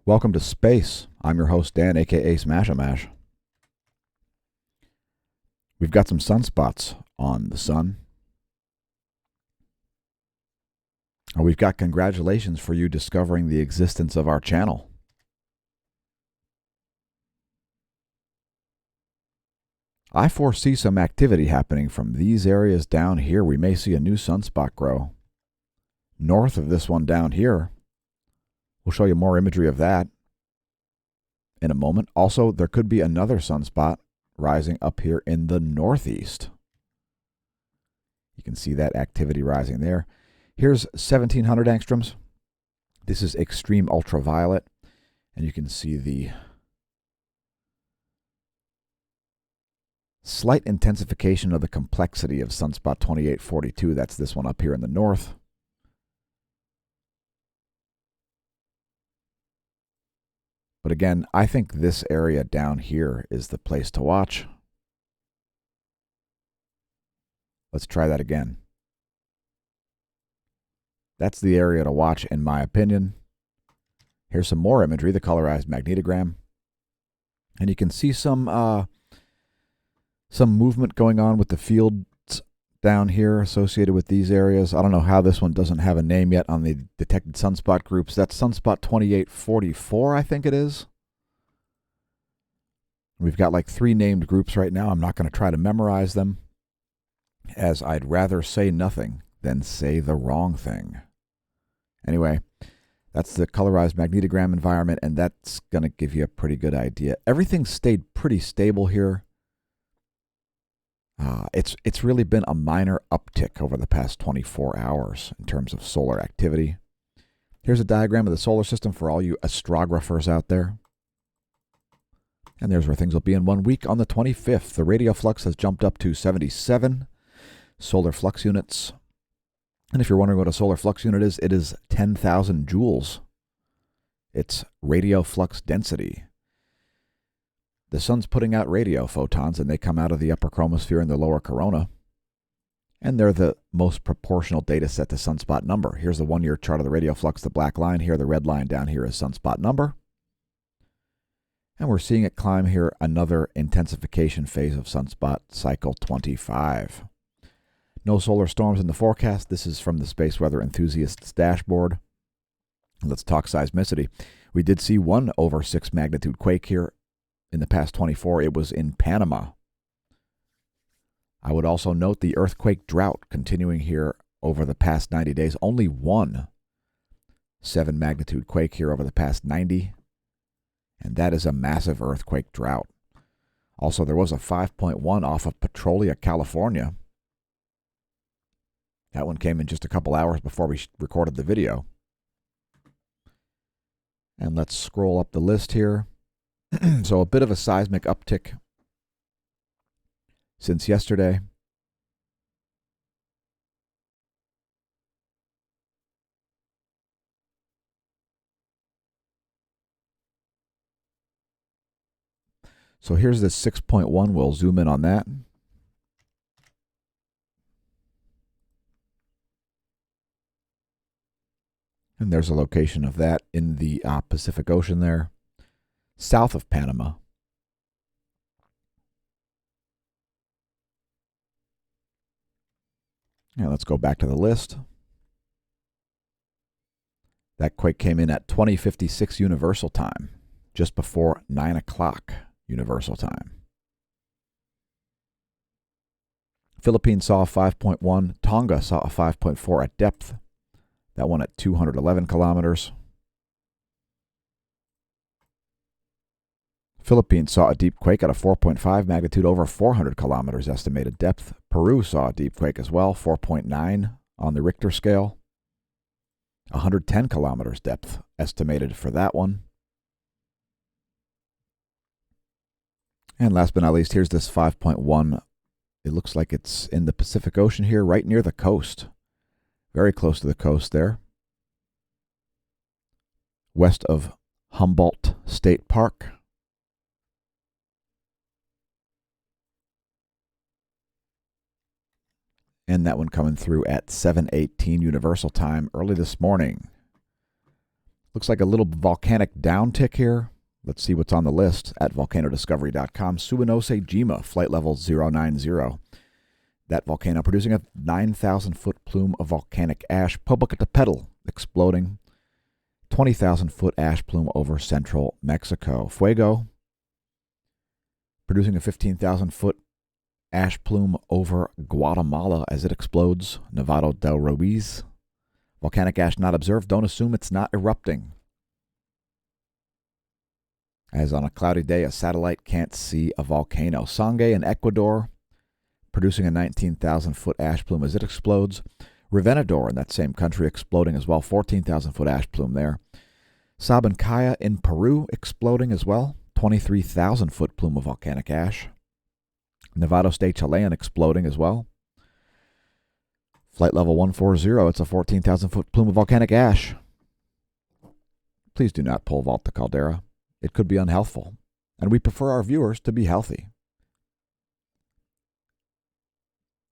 Welcome to Space. I'm your host, Dan, aka smAsho. We've got some sunspots on the sun. We've got congratulations for you discovering the existence of our channel. I foresee some activity happening from these areas down here. We may see a new sunspot grow. North of this one down here. We'll show you more imagery of that in a moment. Also, there could be another sunspot rising up here in the northeast. You can see that activity rising there. Here's 1700 angstroms. This is extreme ultraviolet, and you can see the slight intensification of the complexity of sunspot 2842. That's this one up here in the north. But again, I think this area down here is the place to watch. Let's try that again. That's the area to watch, in my opinion. Here's some more imagery, the colorized magnetogram. And you can see some movement going on with the fields down here associated with these areas. I don't know how this one doesn't have a name yet on the detected sunspot groups. That's sunspot 2844, I think it is. We've got like 3 named groups right now. I'm not going to try to memorize them, as I'd rather say nothing than say the wrong thing. Anyway, that's the colorized magnetogram environment, and that's going to give you a pretty good idea. Everything stayed pretty stable here. It's really been a minor uptick over the past 24 hours in terms of solar activity. Here's a diagram of the solar system for all you astrographers out there. And there's where things will be in 1 week. On the 25th, the radio flux has jumped up to 77 solar flux units. And if you're wondering what a solar flux unit is, it is 10,000 joules. It's radio flux density. The sun's putting out radio photons, and they come out of the upper chromosphere and the lower corona. And they're the most proportional data set to sunspot number. Here's the 1-year chart of the radio flux, the black line here. The red line down here is sunspot number. And we're seeing it climb here, another intensification phase of sunspot cycle 25. No solar storms in the forecast. This is from the Space Weather Enthusiast's dashboard. Let's talk seismicity. We did see 1 over 6 magnitude quake here in the past 24. It was in Panama. I would also note the earthquake drought continuing here over the past 90 days. Only 1 7 magnitude quake here over the past 90. And that is a massive earthquake drought. Also, there was a 5.1 off of Petrolia, California. That one came in just a couple hours before we recorded the video. And let's scroll up the list here. So a bit of a seismic uptick since yesterday. So here's this 6.1. We'll zoom in on that. And there's a location of that in the Pacific Ocean there, south of Panama. Now let's go back to the list. That quake came in at 20:56 Universal Time, just before 9 o'clock Universal Time. Philippines saw a 5.1. Tonga saw a 5.4 at depth. That one at 211 kilometers. Philippines saw a deep quake at a 4.5 magnitude over 400 kilometers estimated depth. Peru saw a deep quake as well, 4.9 on the Richter scale. 110 kilometers depth estimated for that one. And last but not least, here's this 5.1. It looks like it's in the Pacific Ocean here, right near the coast. Very close to the coast there. West of Humboldt State Park. And that one coming through at 7:18 Universal Time early this morning. Looks like a little volcanic downtick here. Let's see what's on the list at volcanodiscovery.com. Suinose Jima, flight level 090. That volcano producing a 9,000-foot plume of volcanic ash. Popocatépetl exploding. 20,000-foot ash plume over central Mexico. Fuego producing a 15,000-foot ash plume over Guatemala as it explodes. Nevado del Ruiz. Volcanic ash not observed. Don't assume it's not erupting. As on a cloudy day, a satellite can't see a volcano. Sangay in Ecuador producing a 19,000-foot ash plume as it explodes. Revenador in that same country exploding as well. 14,000-foot ash plume there. Sabancaya in Peru exploding as well. 23,000-foot plume of volcanic ash. Nevado State Chilean exploding as well. Flight level 140, it's a 14,000-foot plume of volcanic ash. Please do not pole vault the caldera. It could be unhealthful, and we prefer our viewers to be healthy.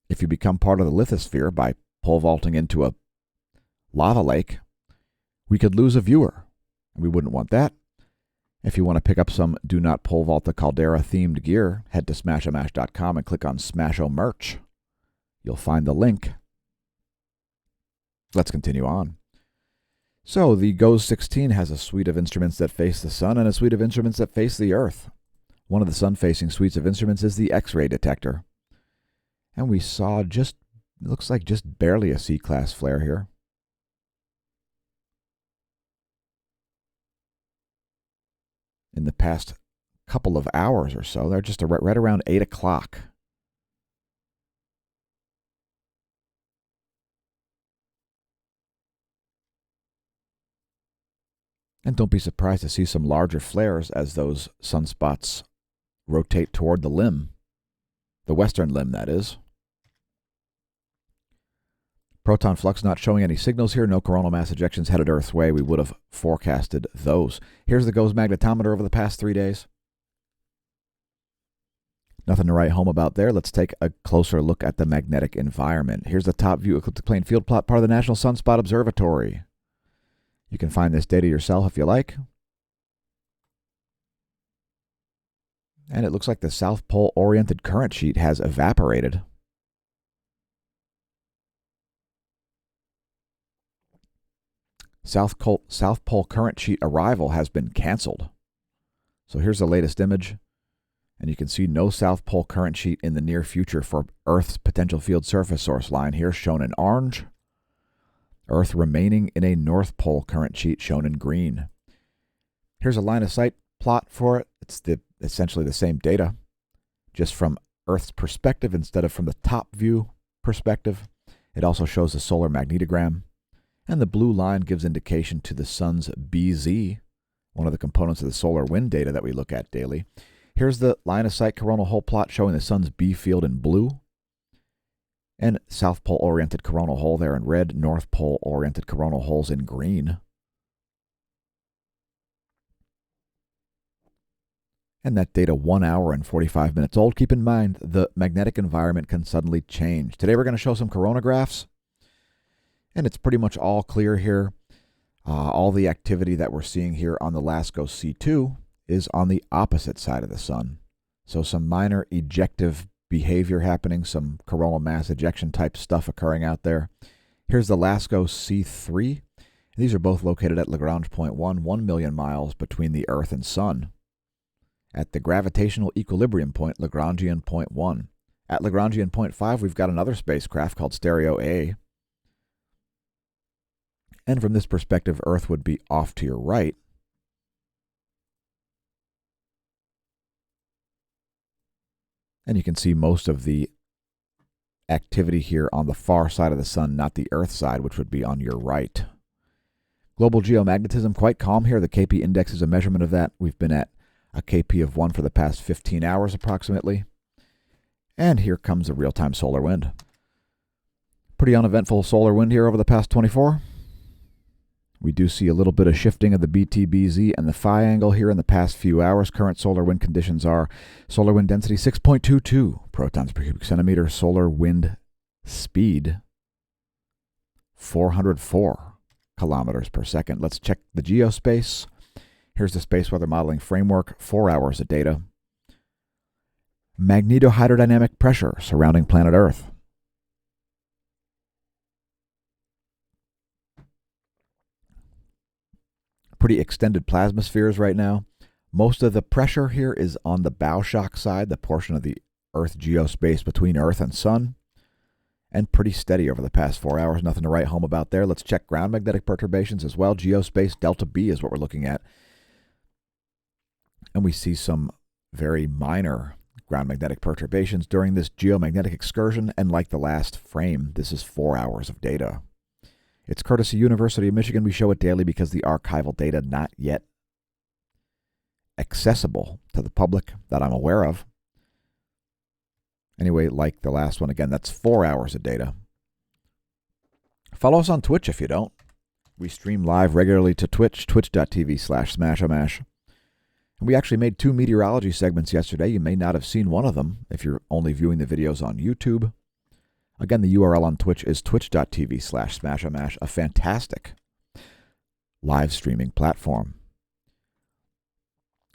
If you become part of the lithosphere by pole vaulting into a lava lake, we could lose a viewer, and we wouldn't want that. If you want to pick up some Do Not Pole Vault the Caldera themed gear, head to smAshomash.com and click on smAsho merch. You'll find the link. Let's continue on. So the GOES 16 has a suite of instruments that face the sun and a suite of instruments that face the earth. One of the sun-facing suites of instruments is the X-ray detector. And we saw it looks like just barely a C-class flare here. In the past couple of hours or so, they're just right around 8 o'clock. And don't be surprised to see some larger flares as those sunspots rotate toward the limb. The western limb, that is. Proton flux not showing any signals here. No coronal mass ejections headed Earth's way. We would have forecasted those. Here's the GOES magnetometer over the past 3 days. Nothing to write home about there. Let's take a closer look at the magnetic environment. Here's the top view ecliptic plane field plot, part of the National Sunspot Observatory. You can find this data yourself if you like. And it looks like the South Pole oriented current sheet has evaporated. South Pole current sheet arrival has been canceled. So here's the latest image. And you can see no South Pole current sheet in the near future for Earth's potential field surface source line here shown in orange. Earth remaining in a North Pole current sheet shown in green. Here's a line of sight plot for it. It's essentially the same data, just from Earth's perspective instead of from the top view perspective. It also shows the solar magnetogram. And the blue line gives indication to the sun's BZ, one of the components of the solar wind data that we look at daily. Here's the line of sight coronal hole plot showing the sun's B field in blue. And South Pole oriented coronal hole there in red, North Pole oriented coronal holes in green. And that data 1 hour and 45 minutes old. Keep in mind, the magnetic environment can suddenly change. Today we're going to show some coronagraphs. And it's pretty much all clear here. All the activity that we're seeing here on the LASCO C2 is on the opposite side of the sun. So some minor ejective behavior happening, some coronal mass ejection type stuff occurring out there. Here's the LASCO C3. These are both located at Lagrange point 1 million miles between the Earth and Sun. At the gravitational equilibrium point, Lagrangian point 1. At Lagrangian point 5, we've got another spacecraft called Stereo A. And from this perspective, Earth would be off to your right. And you can see most of the activity here on the far side of the sun, not the Earth side, which would be on your right. Global geomagnetism, quite calm here. The KP index is a measurement of that. We've been at a KP of 1 for the past 15 hours approximately. And here comes the real-time solar wind. Pretty uneventful solar wind here over the past 24. We do see a little bit of shifting of the BT-BZ and the phi angle here in the past few hours. Current solar wind conditions are solar wind density 6.22 protons per cubic centimeter, solar wind speed 404. kilometers per second. Let's check the geospace. Here's the space weather modeling framework, 4 hours of data. Magnetohydrodynamic pressure surrounding planet Earth. Pretty extended plasmaspheres right now. Most of the pressure here is on the bow shock side, the portion of the Earth geospace between Earth and Sun, and pretty steady over the past 4 hours. Nothing to write home about there. Let's check ground magnetic perturbations as well. Geospace delta B is what we're looking at. And we see some very minor ground magnetic perturbations during this geomagnetic excursion. And like the last frame, this is 4 hours of data. It's courtesy University of Michigan. We show it daily because the archival data not yet accessible to the public that I'm aware of. Anyway, like the last one, again, that's 4 hours of data. Follow us on Twitch if you don't. We stream live regularly to Twitch, twitch.tv/smAsho. And we actually made 2 meteorology segments yesterday. You may not have seen one of them if you're only viewing the videos on YouTube. Again, the URL on Twitch is twitch.tv/smAsho, a fantastic live streaming platform.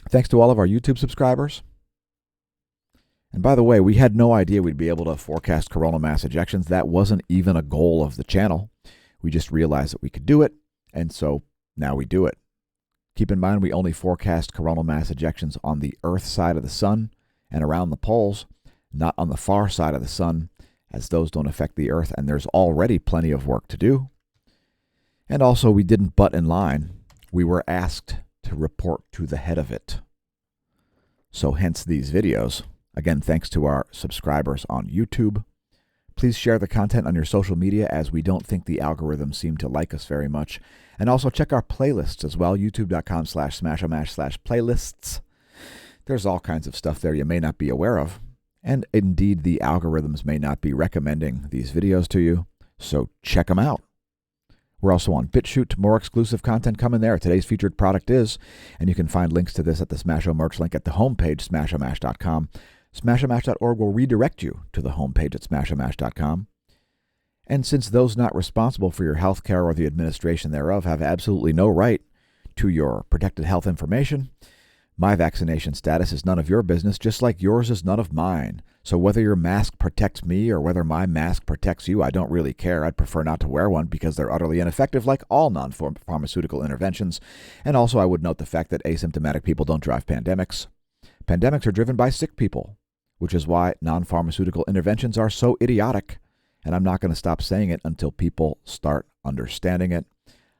Thanks to all of our YouTube subscribers. And by the way, we had no idea we'd be able to forecast coronal mass ejections. That wasn't even a goal of the channel. We just realized that we could do it, and so now we do it. Keep in mind, we only forecast coronal mass ejections on the Earth side of the Sun and around the poles, not on the far side of the Sun, as those don't affect the Earth, and there's already plenty of work to do. And also, we didn't butt in line. We were asked to report to the head of it. So hence these videos. Again, thanks to our subscribers on YouTube. Please share the content on your social media, as we don't think the algorithms seem to like us very much. And also check our playlists as well, youtube.com/smAsho/playlists. There's all kinds of stuff there you may not be aware of. And indeed, the algorithms may not be recommending these videos to you, so check them out. We're also on BitChute. More exclusive content coming there. Today's featured product is, and you can find links to this at the smAsho merch link at the homepage, smAshomash.com. smAshomash.org will redirect you to the homepage at smAshomash.com. And since those not responsible for your health care or the administration thereof have absolutely no right to your protected health information, my vaccination status is none of your business, just like yours is none of mine. So whether your mask protects me or whether my mask protects you, I don't really care. I'd prefer not to wear one because they're utterly ineffective, like all non-pharmaceutical interventions. And also, I would note the fact that asymptomatic people don't drive pandemics. Pandemics are driven by sick people, which is why non-pharmaceutical interventions are so idiotic. And I'm not going to stop saying it until people start understanding it.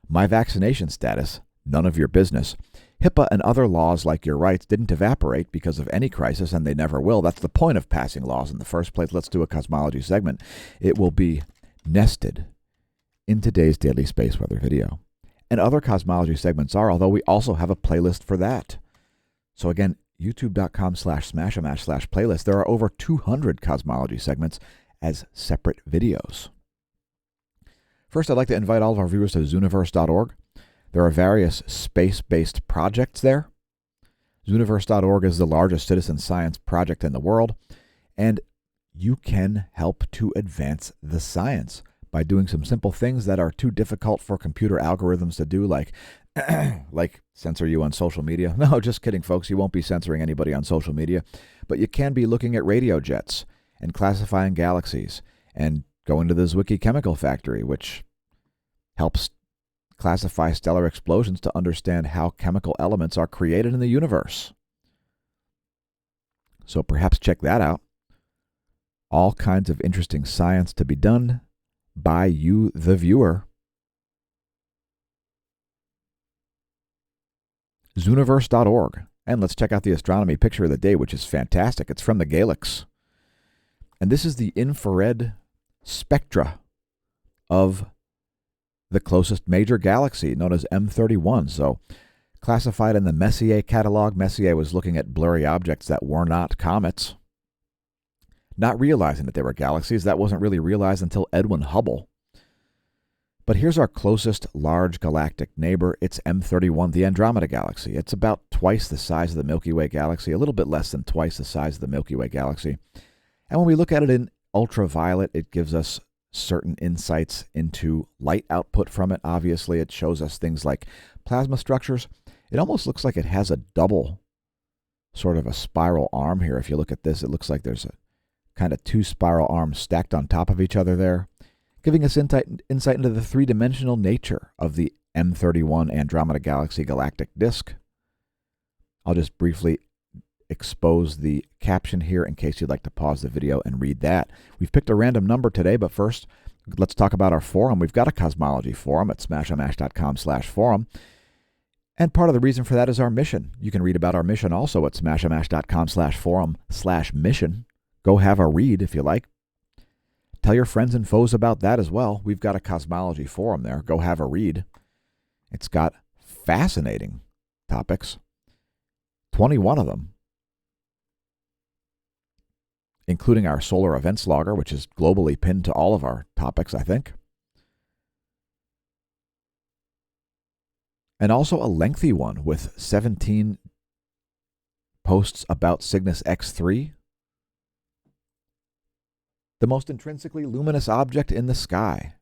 My vaccination status, none of your business. HIPAA and other laws like your rights didn't evaporate because of any crisis, and they never will. That's the point of passing laws in the first place. Let's do a cosmology segment. It will be nested in today's daily space weather video. And other cosmology segments are, although we also have a playlist for that. So again, youtube.com/smAshomash/playlist. There are over 200 cosmology segments as separate videos. First, I'd like to invite all of our viewers to zooniverse.org. There are various space-based projects there. Zooniverse.org is the largest citizen science project in the world, and you can help to advance the science by doing some simple things that are too difficult for computer algorithms to do, like censor you on social media. No, just kidding, folks. You won't be censoring anybody on social media, but you can be looking at radio jets and classifying galaxies and going to the Zwicky Chemical Factory, which helps classify stellar explosions to understand how chemical elements are created in the universe. So perhaps check that out. All kinds of interesting science to be done by you, the viewer. Zooniverse.org. And let's check out the astronomy picture of the day, which is fantastic. It's from the Galix. And this is the infrared spectra of the closest major galaxy, known as M31. So classified in the Messier catalog. Messier was looking at blurry objects that were not comets, not realizing that they were galaxies. That wasn't really realized until Edwin Hubble. But here's our closest large galactic neighbor. It's M31, the Andromeda Galaxy. It's about twice the size of the Milky Way Galaxy, a little bit less than twice the size of the Milky Way Galaxy. And when we look at it in ultraviolet, it gives us certain insights into light output from it. Obviously, it shows us things like plasma structures. It almost looks like it has a double sort of a spiral arm here. If you look at this, it looks like there's a kind of two spiral arms stacked on top of each other there, giving us insight into the three-dimensional nature of the M31 Andromeda Galaxy galactic disk. I'll just briefly expose the caption here in case you'd like to pause the video and read that. We've picked a random number today, but first, let's talk about our forum. We've got a cosmology forum at smashomash.com/forum. And part of the reason for that is our mission. You can read about our mission also at smashomash.com/forum/mission. Go have a read if you like. Tell your friends and foes about that as well. We've got a cosmology forum there. Go have a read. It's got fascinating topics, 21 of them, including our solar events logger, which is globally pinned to all of our topics, I think. And also a lengthy one with 17 posts about Cygnus X3, the most intrinsically luminous object in the sky,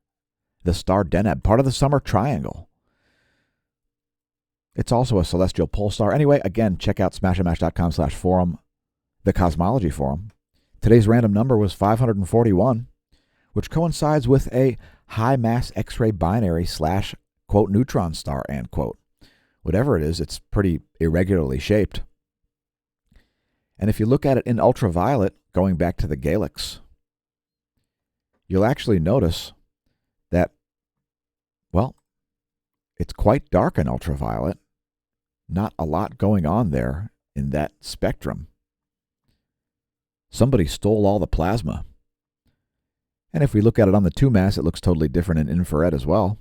the star Deneb, part of the Summer Triangle. It's also a celestial pulsar. Anyway, again, check out smashomash.com/forum, the Cosmology Forum. Today's random number was 541, which coincides with a high-mass X-ray binary / quote neutron star, end quote. Whatever it is, it's pretty irregularly shaped. And if you look at it in ultraviolet, going back to the Galix, you'll actually notice that, well, it's quite dark in ultraviolet. Not a lot going on there in that spectrum. Somebody stole all the plasma. And if we look at it on the 2-mass, it looks totally different in infrared as well.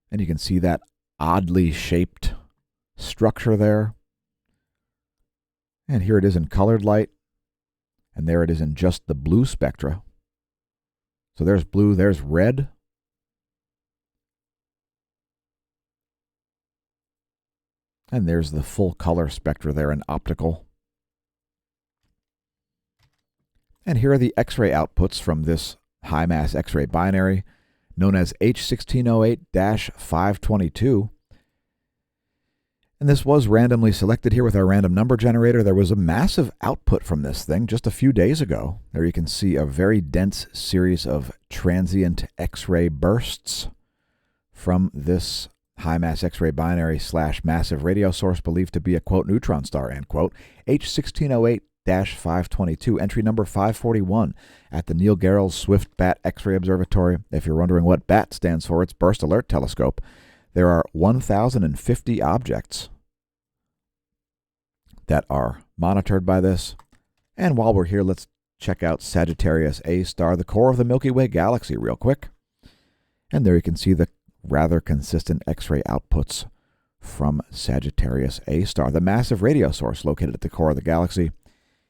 And you can see that oddly shaped structure there. And here it is in colored light. And there it is in just the blue spectra. So there's blue, there's red. And there's the full color spectra there in optical. And here are the X-ray outputs from this high-mass X-ray binary, known as H1608-522. And this was randomly selected here with our random number generator. There was a massive output from this thing just a few days ago. There you can see a very dense series of transient X-ray bursts from this high-mass X-ray binary / massive radio source believed to be a, quote, neutron star, end quote. H1608-522, entry number 541 at the Neil Gehrels Swift Bat X-ray Observatory. If you're wondering what BAT stands for, it's Burst Alert Telescope. There are 1,050 objects that are monitored by this. And while we're here, let's check out Sagittarius A star, the core of the Milky Way galaxy, real quick. And there you can see the rather consistent X-ray outputs from Sagittarius A star, the massive radio source located at the core of the galaxy.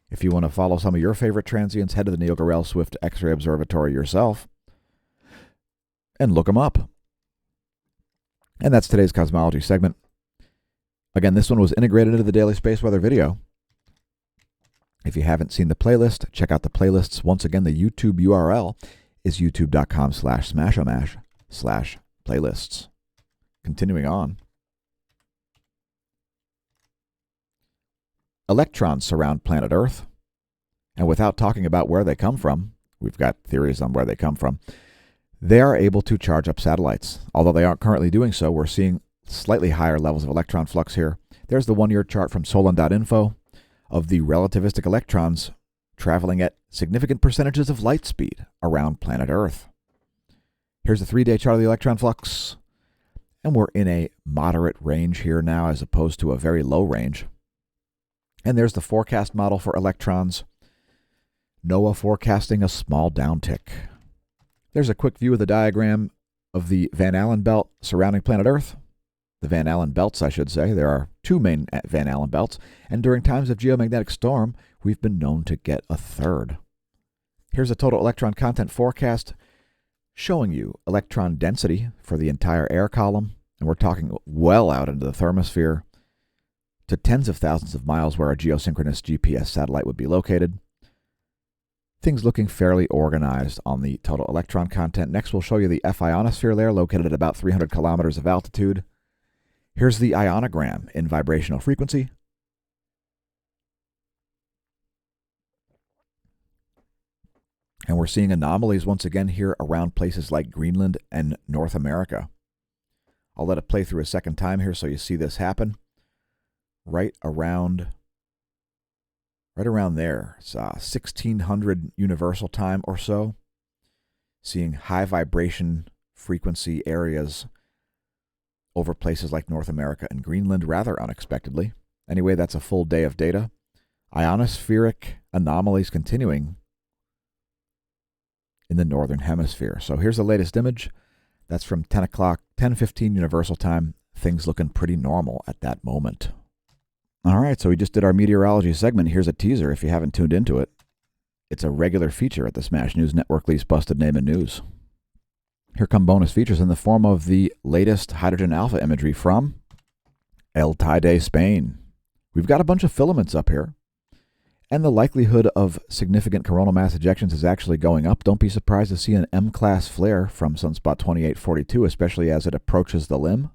If you want to follow some of your favorite transients, head to the Neil Gehrels Swift X-ray Observatory yourself and look them up. And that's today's cosmology segment. Again, this one was integrated into the Daily Space Weather video. If you haven't seen the playlist, check out the playlists. Once again, the YouTube URL is youtube.com/smashomash/playlists. Continuing on. Electrons surround planet Earth. And without talking about where they come from, we've got theories on where they come from, they are able to charge up satellites. Although they aren't currently doing so, we're seeing slightly higher levels of electron flux here. There's the one-year chart from Solon.info of the relativistic electrons traveling at significant percentages of light speed around planet Earth. Here's a 3-day chart of the electron flux. And we're in a moderate range here now as opposed to a very low range. And there's the forecast model for electrons. NOAA forecasting a small downtick. There's a quick view of the diagram of the Van Allen belt surrounding planet Earth. The Van Allen belts, I should say. There are 2 main Van Allen belts, and during times of geomagnetic storm, we've been known to get a third. Here's a total electron content forecast showing you electron density for the entire air column, and we're talking well out into the thermosphere to tens of thousands of miles where a geosynchronous GPS satellite would be located. Things looking fairly organized on the total electron content. Next, we'll show you the F ionosphere layer located at about 300 kilometers of altitude. Here's the ionogram in vibrational frequency. And we're seeing anomalies once again here around places like Greenland and North America. I'll let it play through a second time here so you see this happen. Right around there. It's 1600 universal time or so. Seeing high vibration frequency areas over places like North America and Greenland rather unexpectedly. Anyway, that's a full day of data. Ionospheric anomalies continuing in the northern hemisphere. So here's the latest image. That's from 10:15 universal time. Things looking pretty normal at that moment. All right, so we just did our meteorology segment. Here's a teaser if you haven't tuned into it. It's a regular feature at the Smash News Network, Least Busted Name and News. Here come bonus features in the form of the latest hydrogen alpha imagery from El Teide, Spain. We've got a bunch of filaments up here, and the likelihood of significant coronal mass ejections is actually going up. Don't be surprised to see an M-class flare from Sunspot 2842, especially as it approaches the limb.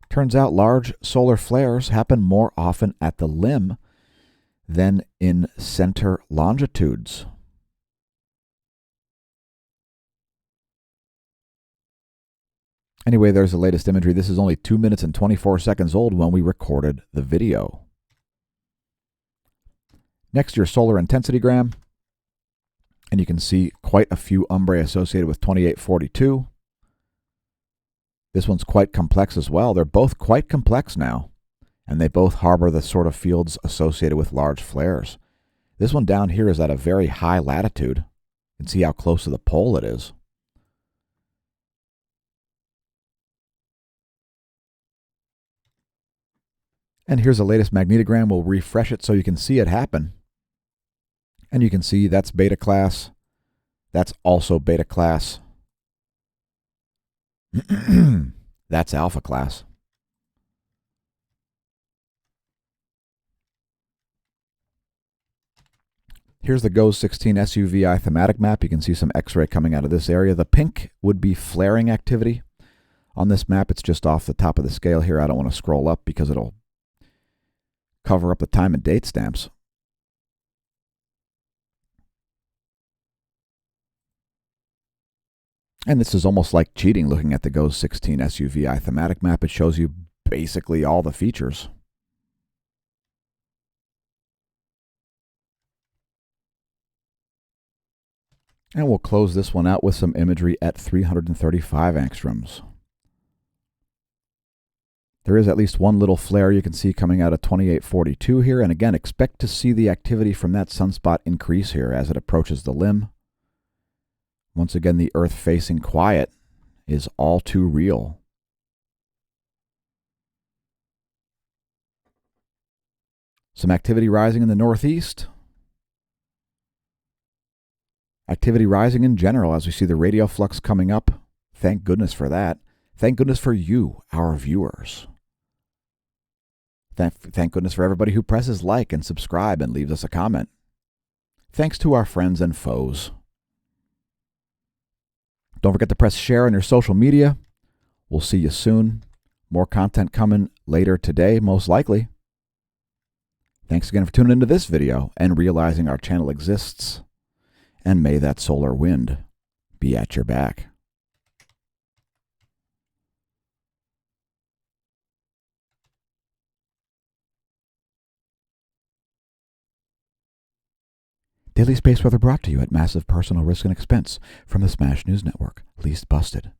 Turns out large solar flares happen more often at the limb than in center longitudes. Anyway, there's the latest imagery. This is only 2 minutes and 24 seconds old when we recorded the video. Next, your solar intensity gram. And you can see quite a few umbrae associated with 2842. This one's quite complex as well. They're both quite complex now, and they both harbor the sort of fields associated with large flares. This one down here is at a very high latitude. You can see how close to the pole it is. And here's the latest magnetogram. We'll refresh it so you can see it happen. And you can see that's beta class. That's also beta class. That's alpha class. Here's the GOES 16 SUVI thematic map. You can see some X-ray coming out of this area. The pink would be flaring activity. On this map, it's just off the top of the scale here. I don't want to scroll up because it'll cover up the time and date stamps. And this is almost like cheating looking at the GOES 16 SUVI thematic map. It shows you basically all the features. And we'll close this one out with some imagery at 335 angstroms. There is at least one little flare you can see coming out of 2842 here. And again, expect to see the activity from that sunspot increase here as it approaches the limb. Once again, the Earth-facing quiet is all too real. Some activity rising in the northeast. Activity rising in general as we see the radio flux coming up. Thank goodness for that. Thank goodness for you, our viewers. Thank goodness for everybody who presses like and subscribe and leaves us a comment. Thanks to our friends and foes. Don't forget to press share on your social media. We'll see you soon. More content coming later today, most likely. Thanks again for tuning into this video and realizing our channel exists. And may that solar wind be at your back. Daily Space Weather brought to you at massive personal risk and expense from the Smash News Network. Least busted.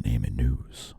Name and news.